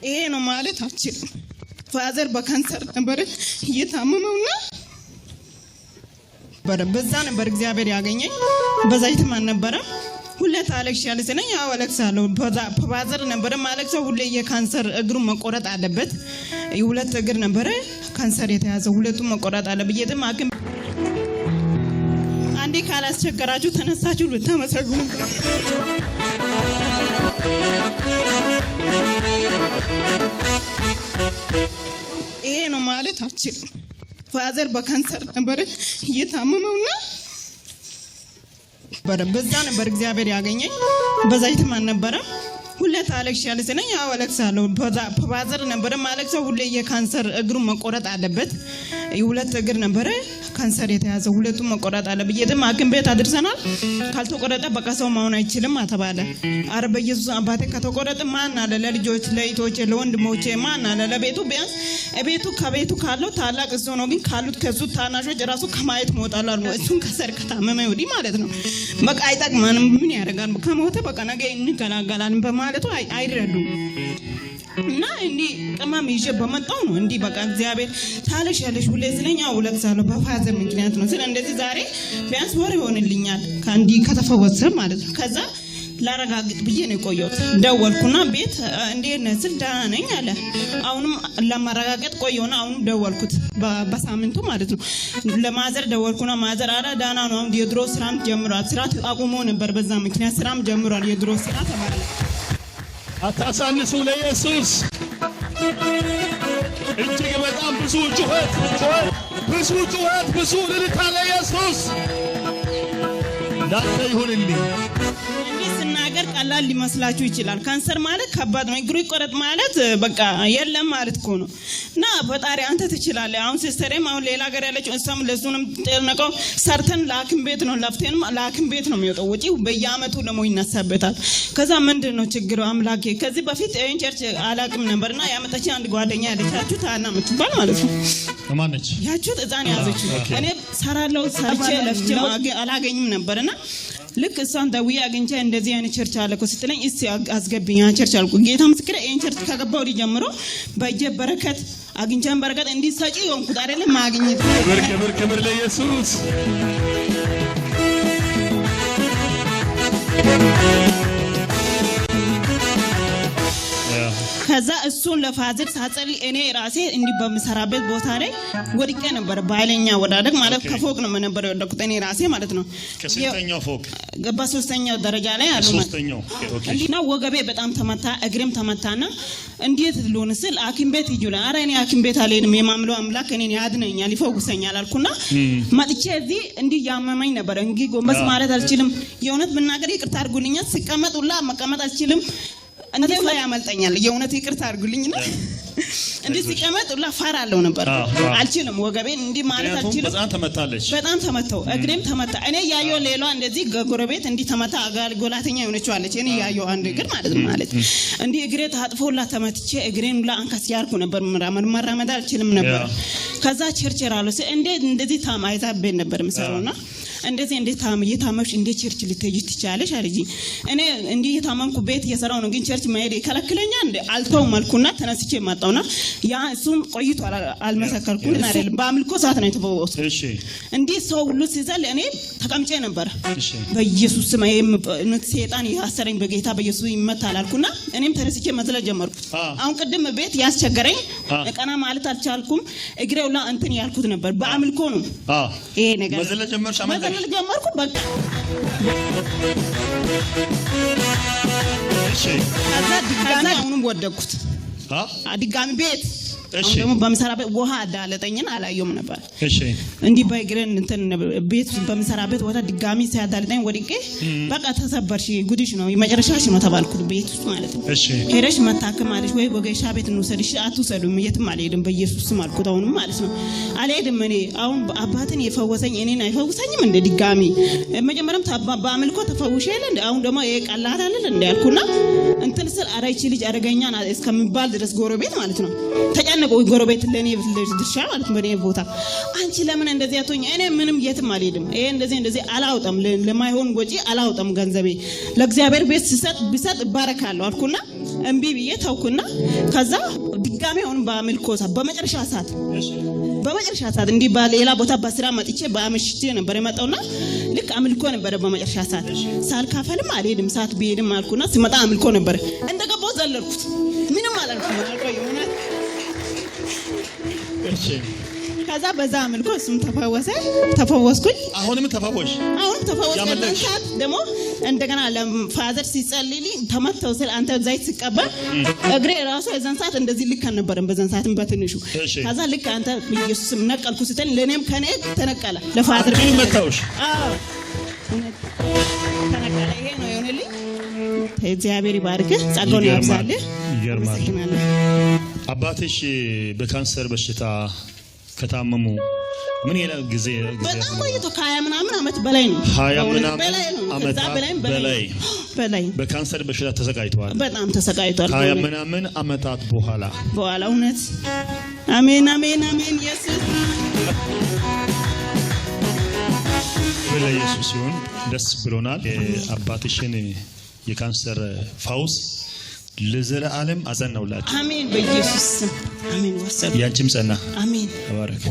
ይሄ ነው ማለት አልችልም። ፋዘር በካንሰር ነበር እየታመመውና በዛ ነበር እግዚአብሔር ያገኘኝ። በዛይት ማን ነበር ሁሌ ታለቅሽ ያለሰነኝ አወለክሳለሁ። ፋዘር ነበር ማለቅሰው ሁሌ የካንሰር እግሩ መቆረጥ አለበት። ሁለት እግር ነበር ካንሰር የተያዘው ሁለቱም መቆረጥ አለበት። የትም አክም አንዴ ካላስቸገራችሁ ተነሳችሁ ልታመሰግኑ ይሄ ነው ማለት አልችልም። ፋዘር በካንሰር ነበር እየታመመውና በዛ ነበር እግዚአብሔር ያገኘኝ። በዛይት ማን ነበር ሁሌ ታለቅሽ ያለሰነኝ አወለክሳለሁ። ፋዘር ነበር ማለቅሰው ሁሌ የካንሰር እግሩ መቆረጥ አለበት። ሁለት እግር ነበር ካንሰር የተያዘው ሁለቱም መቆረጥ አለበት። የትም ሐኪም ቤት አድርሰናል። ካልተቆረጠ በቃ ሰው መሆን አይችልም ተባለ። አረ በኢየሱስ አባቴ ከተቆረጠ ማን አለ ለልጆች ለይቶቼ ለወንድሞቼ ማን አለ ለቤቱ ቢያንስ እቤቱ ከቤቱ ካለው ታላቅ እሱ ነው። ግን ካሉት ከሱ ታናሾች ራሱ ከማየት ሞታላል ነው እሱን ከሰር ከታመመ ወዲህ ማለት ነው። በቃ አይጠቅማንም ምን ያደርጋል ከሞተ በቃ ነገ እንገላገላለን በማለቱ አይረዱም። እና እንዲ ቀማም ይዤ በመጣው ነው እንዲ በቃ እግዚአብሔር ታለሽ ያለሽ ሁሌ ስለኛ ወለክሳለሁ በፋዘር ምክንያት ነው። ስለዚህ ዛሬ ቢያንስ ወር ይሆንልኛል ካንዲ ከተፈወሰ ማለት ነው። ከዛ ላረጋግጥ ብዬ ነው ቆየሁት። ደወልኩና ቤት እንዴት ነህ ስል ደህና ነኝ አለ። አሁንም ለማረጋገጥ ቆየሁና አሁንም ደወልኩት በሳምንቱ ማለት ነው። ለማዘር ደወልኩና ማዘር አረ ደህና ነው አሁን የድሮ ስራም ጀምሯል። ስራ አቁሞ ነበር በዛ ምክንያት ስራም ጀምሯል የድሮ ስራ ተባለ። አታሳንሱ ለኢየሱስ እጅግ በጣም ብዙ ጩኸት ብዙ ልልታ ለኢየሱስ ዳንተ ይሁንልኝ። እንዲህ ስናገር ቀላል ሊመስላችሁ ይችላል። ካንሰር ማለት ከባድ ነው። እግሩ ይቆረጥ ማለት በቃ የለም ማለት እኮ ነው። እና ፈጣሪ አንተ ትችላለህ። አሁን ሲስተሬም አሁን ሌላ ሀገር ያለችው እሷም ለሱንም ጤርነቀው ሰርተን ለሐኪም ቤት ነው ለፍቴንም ለሐኪም ቤት ነው የሚወጣው ወጪ በየአመቱ ደግሞ ይነሳበታል። ከዛ ምንድነው ችግሩ አምላኬ ከዚህ በፊት ይሄን ቸርች አላቅም ነበርና ያመጣች አንድ ጓደኛ ያለቻችሁ ታና ምትባል ማለት ነው ማነች ያችሁት እዛን ያዘችው እኔ ሰራለው ሰርቼ ለፍቼ አላገኝም ነበርና ልክ እሷን ደውዬ አግኝቼ እንደዚህ አይነት ቸርች አለ እኮ ስትለኝ እስቲ አስገብኝ ቸርች አልኩ። ጌታ ምስክሬ ይሄን ቸርች ከገባው ጀምሮ በእጄ በረከት አግኝቼን በረከት እንዲሰጪ ሆንኩት አይደለም ማግኘት። ክብር ለኢየሱስ። ከዛ እሱን ለፋዘር ሳጸልይ እኔ ራሴ እንዲ በመሰራበት ቦታ ላይ ወድቄ ነበር። ባይለኛ ወዳደቅ ማለት ከፎቅ ነው ነበር የወደኩት እኔ ራሴ ማለት ነው። ከስንተኛው ፎቅ? በሶስተኛው ደረጃ ላይ አሉ ማለት ነው። እንዲና ወገቤ በጣም ተመታ እግሬም ተመታና እንዴት ልሆን ስል ሐኪም ቤት ይጁላ አረ እኔ ሐኪም ቤት አልሄድም የማምለው አምላክ እኔን ያድነኛል ይፈውሰኛል አልኩና መጥቼ እዚህ እንዲ ያመመኝ ነበር። እንጊ ጎንበስ ማለት አልችልም። የእውነት ብናገር ይቅርታ አድርጉልኝ ስቀመጥላ መቀመጥ አልችልም። እንዴ ላይ ያመልጠኛል የእውነት ይቅርታ አድርጉልኝና እንዴ ሲቀመጥ ላፋራለው ነበር አልችልም። ወገቤን እንዲ ማለት አልችልም። በጣም ተመታው እግሬም ተመታ። እኔ ያየው ሌላ እንደዚህ ጎረቤት እንዲ ተመታ አጋልጎላተኛ የሆነች አለች። እኔ ያየው አንድ እግር ማለት እንዲ እግሬ ታጥፎላ ተመትቼ እግሬን ላንካስ ያርኩ ነበር መራመድ አልችልም ነበር። ከዛ ቸርቸራሉ እንዴ እንደዚህ ታማይታበን ነበር መሰረውና እንደዚህ እንዴት የታመምሽ እንዴት ቸርች ልትሄጂ ትቻለሽ አለኝ። እኔ እንዴ የታመምኩ ቤት እየሰራው ነው ግን ቸርች መሄድ ይከለክለኛል እንዴ አልተው መልኩና ተነስቼ መጣውና ያ እሱም ቆይቶ አልመሰከርኩም አይደል በአምልኮ ሰዓት ነው የተፈወሰው። እሺ እንዴ ሰው ሁሉ ሲዘል እኔ ተቀምጬ ነበር። በኢየሱስ ስም ሰይጣን ያሰረኝ በጌታ በኢየሱስ ይመታል አልኩና እኔም ተነስቼ መዝለል ጀመርኩ። አሁን ቅድም ቤት ያስቸገረኝ ቀና ማለት አልቻልኩም። እግሬውላ እንትን ያልኩት ነበር በአምልኮ ነው ይሄ ነገር መዝለል ጀመርሽ ጀመርኩ በቃ እሺ ከዛ ድጋሚ አሁንም ወደኩት ድጋሚ ቤት ደግሞ በመሰራበት ውሃ አዳለጠኝና አላየውም ነበር። እሺ እንዲ ባይግረን እንትን ቤት በመሰራበት ወታ ድጋሚ ሲያዳለጠኝ ወድቄ በቃ ተሰበርሽ ጉድሽ ነው የመጨረሻሽ ነው ተባልኩት ቤት ውስጥ ማለት ነው። እሺ ሄደሽ መታከም አለሽ ወይ ወገሻ ቤት እንውሰድሽ አትውሰዱም የትም አልሄድም በኢየሱስ ስም አልኩት። አሁንም ማለት ነው አልሄድም እኔ አሁን አባትን የፈወሰኝ እኔን አይፈውሰኝም እንደ ድጋሚ መጀመሪያም በአምልኮ ተፈውሼ አይደል አሁን ደግሞ ይሄ ቀላል አይደል እንደ ያልኩና እንትን ስል አራይቺ ልጅ አደገኛ እስከሚባል ድረስ ጎረቤት ማለት ነው ተጨነቁ። ጎረቤት ለኔ ድርሻ ማለት በኔ ቦታ አንቺ ለምን እንደዚህ አትሆኝ? እኔ ምንም የትም አልሄድም። ይሄ እንደዚህ አላውጣም፣ ለማይሆን ወጪ አላውጣም። ገንዘቤ ለእግዚአብሔር ቤት ቢሰጥ ባረካለሁ አልኩና እምቢ ብዬ ተውኩና ከዛ ድጋሜ አሁን በአምልኮታ በመጨረሻ ሰዓት እንዲህ በሌላ ቦታ በስራ መጥቼ በአምሽቴ ነበር የመጣውና ልክ አምልኮ ነበር በመጨረሻ ሰዓት ሳልካፈልም አልሄድም ሰዓት ቢሄድም አልኩና ሲመጣ አምልኮ ነበር እንደገባው ዘለልኩት ምንም አላልኩም አልቆየም። እሺ ከዛ በዛ አምልኮ እሱም ተፈወስኩኝ። አሁንም ተፈወሽ? አሁን ተፈወስኩኝ። ደግሞ እንደገና ለፋዘር ሲጸልይልኝ ተመተው ስለ አንተ ዘይት ሲቀበል እግሬ ራሱ የዛን ሰዓት እንደዚህ ልክ አልነበረም። በዛን ሰዓት በትንሹ ከዛ ልክ አንተ ኢየሱስም ነቀልኩ ስትል ለኔም ከኔ ተነቀለ። ለፋዘር መታውሽ? አዎ ተነቀለ። ይሄ ነው የሆነልኝ። እግዚአብሔር ይባርክ፣ ጸጋውን ያብዛልህ። ይገርማል። አባትሽ በካንሰር በሽታ ከታመሙ ምን ያህል ጊዜ በጣም ቆይቶ ከ20 ምናምን አመት በላይ ነው። 20 ምናምን አመት በላይ በካንሰር በሽታ ተሰቃይቷል። በጣም ተሰቃይቷል። 20 ምናምን አመታት በኋላ እውነት አሜን አሜን አሜን። ኢየሱስ ለኢየሱስ ይሁን። ደስ ብሎናል። አባትሽን የካንሰር ፈውስ ለዘላለም አጸናውላችሁ። አሜን በኢየሱስ ስም አሜን። ወሰዱ ያንቺም ጸና። አሜን። ተባረክ።